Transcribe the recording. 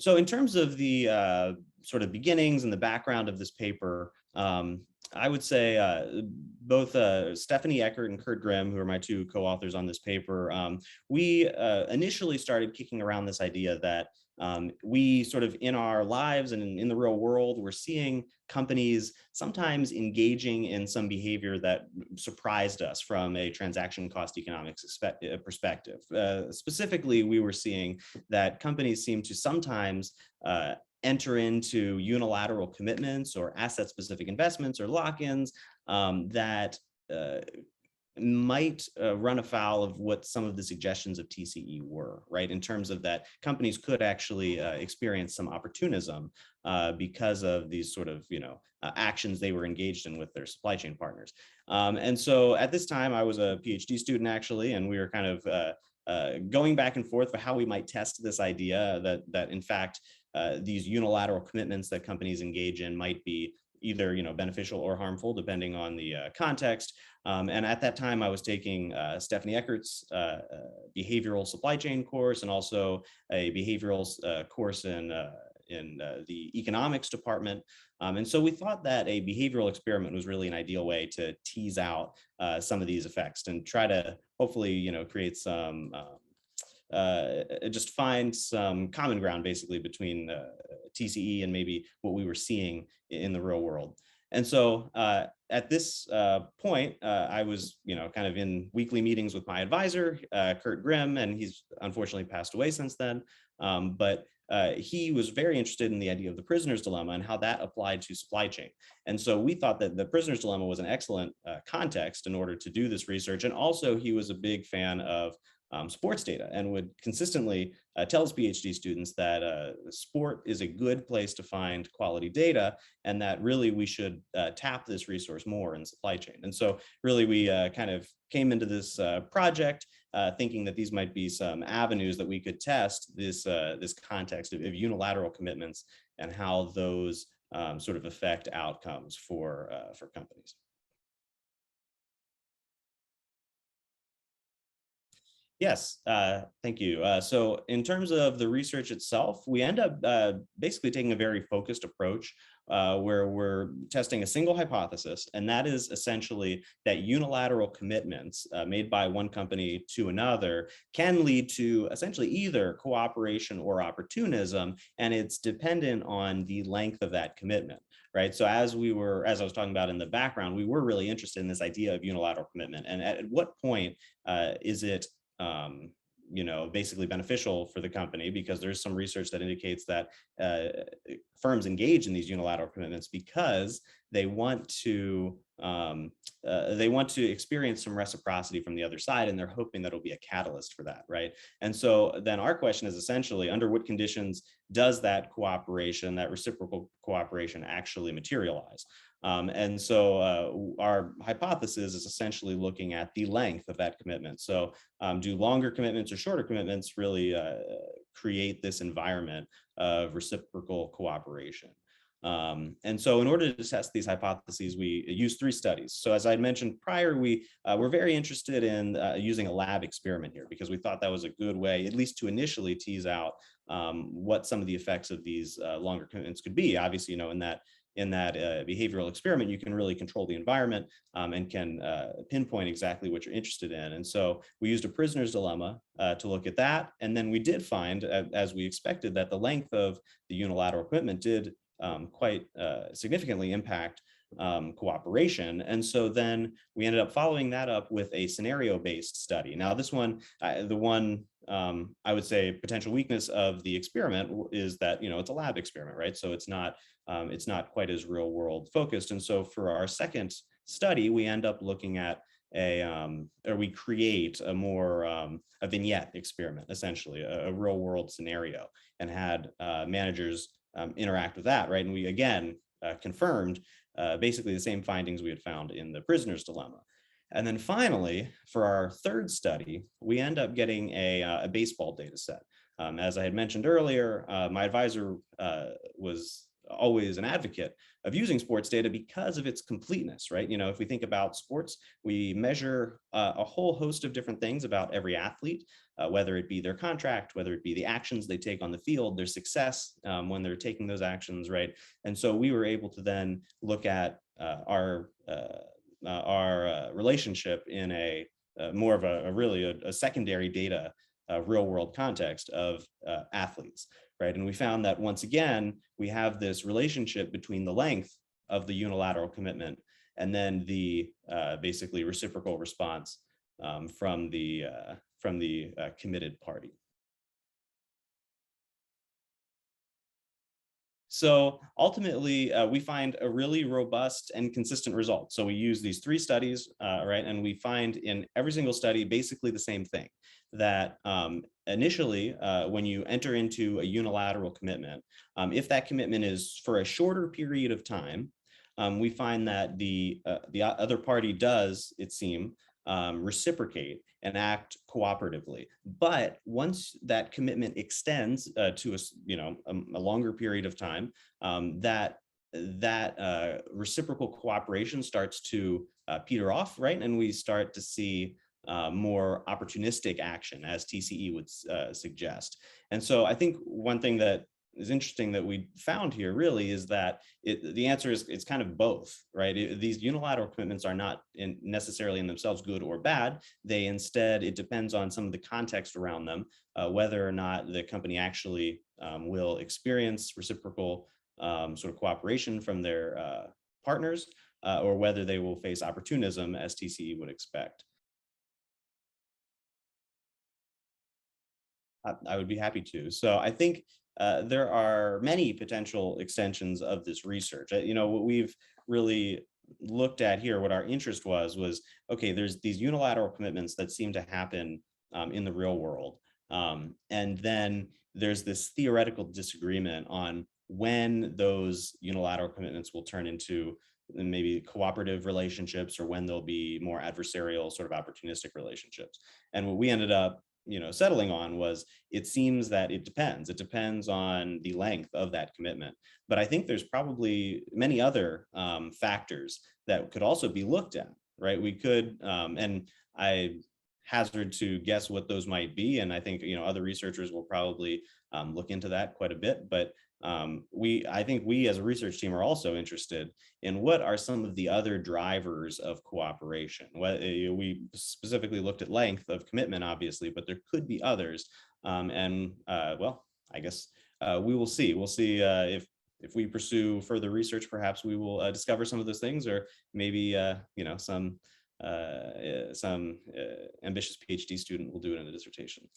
So in terms of the sort of beginnings and the background of this paper, I would say both Stephanie Eckert and Kurt Grimm, who are my two co-authors on this paper, we initially started kicking around this idea that we sort of in our lives and in the real world, we're seeing companies sometimes engaging in some behavior that surprised us from a transaction cost economics perspective. Specifically, we were seeing that companies seem to sometimes enter into unilateral commitments or asset-specific investments or lock-ins that might run afoul of what some of the suggestions of TCE were, right? In terms of that companies could actually experience some opportunism because of these sort of, actions they were engaged in with their supply chain partners. And so at this time, I was a PhD student actually, and we were kind of going back and forth for how we might test this idea that in fact, these unilateral commitments that companies engage in might be either beneficial or harmful depending on the context. And at that time, I was taking Stephanie Eckert's behavioral supply chain course and also a behavioral course in the economics department. And so we thought that a behavioral experiment was really an ideal way to tease out some of these effects and try to hopefully create some just find some common ground basically between TCE and maybe what we were seeing in the real world. And so at this point, I was, kind of in weekly meetings with my advisor, Kurt Grimm, and he's unfortunately passed away since then. But he was very interested in the idea of the prisoner's dilemma and how that applied to supply chain. And so we thought that the prisoner's dilemma was an excellent context in order to do this research. And also he was a big fan of sports data and would consistently tell his PhD students that sport is a good place to find quality data and that really we should tap this resource more in supply chain. And so really we kind of came into this project thinking that these might be some avenues that we could test this context of unilateral commitments and how those sort of affect outcomes for companies. Yes, thank you. So in terms of the research itself, we end up basically taking a very focused approach where we're testing a single hypothesis, and that is essentially that unilateral commitments made by one company to another can lead to essentially either cooperation or opportunism, and it's dependent on the length of that commitment. Right. So as I was talking about in the background, we were really interested in this idea of unilateral commitment. And at what point is it basically beneficial for the company, because there's some research that indicates that firms engage in these unilateral commitments because they want to experience some reciprocity from the other side, and they're hoping that it'll be a catalyst for that, right? And so then our question is essentially, under what conditions does that cooperation, that reciprocal cooperation, actually materialize? And so our hypothesis is essentially looking at the length of that commitment. So do longer commitments or shorter commitments really create this environment of reciprocal cooperation? And so in order to test these hypotheses, we use 3 studies. So as I mentioned prior, we were very interested in using a lab experiment here because we thought that was a good way, at least to initially tease out what some of the effects of these longer commitments could be. Obviously, in that behavioral experiment, you can really control the environment and can pinpoint exactly what you're interested in. And so we used a prisoner's dilemma to look at that. And then we did find, as we expected, that the length of the unilateral commitment did quite significantly impact cooperation. And so then we ended up following that up with a scenario-based study. Now, this one, the one I would say potential weakness of the experiment is that it's a lab experiment, right? So it's not quite as real world focused. And so for our second study, we end up looking at we create a more a vignette experiment, essentially a real world scenario, and had managers interact with that, right? And we again confirmed basically the same findings we had found in the prisoner's dilemma. And then finally, for our third study, we end up getting a baseball data set. As I had mentioned earlier, my advisor was always an advocate of using sports data because of its completeness, right? If we think about sports, we measure a whole host of different things about every athlete, whether it be their contract, whether it be the actions they take on the field, their success when they're taking those actions, right? And so we were able to then look at our relationship in a more of a secondary data real world context of athletes, right? And we found that once again, we have this relationship between the length of the unilateral commitment and then the basically reciprocal response from the committed party. So ultimately, we find a really robust and consistent result. So we use these 3 studies, right? And we find in every single study basically the same thing, that initially, when you enter into a unilateral commitment, if that commitment is for a shorter period of time, we find that the other party does, it seems, reciprocate and act cooperatively. But once that commitment extends to a longer period of time, that reciprocal cooperation starts to peter off, right? And we start to see more opportunistic action, as TCE would suggest. And so I think one thing that is interesting that we found here really is that the answer is it's kind of both, right? These unilateral commitments are not necessarily in themselves good or bad. They instead, it depends on some of the context around them, whether or not the company actually will experience reciprocal sort of cooperation from their partners, or whether they will face opportunism, as TCE would expect. I would be happy to. So I think there are many potential extensions of this research. What we've really looked at here, what our interest was, okay, there's these unilateral commitments that seem to happen in the real world. And then there's this theoretical disagreement on when those unilateral commitments will turn into maybe cooperative relationships, or when they'll be more adversarial, sort of opportunistic relationships. And what we ended up settling on was, it seems that it depends on the length of that commitment. But I think there's probably many other factors that could also be looked at, right? We could, and I hazard to guess what those might be, and I think other researchers will probably look into that quite a bit. But I think we as a research team are also interested in what are some of the other drivers of cooperation. We specifically looked at length of commitment, obviously, but there could be others. Well, I guess we will see. We'll see if we pursue further research, perhaps we will discover some of those things, or maybe some ambitious PhD student will do it in a dissertation.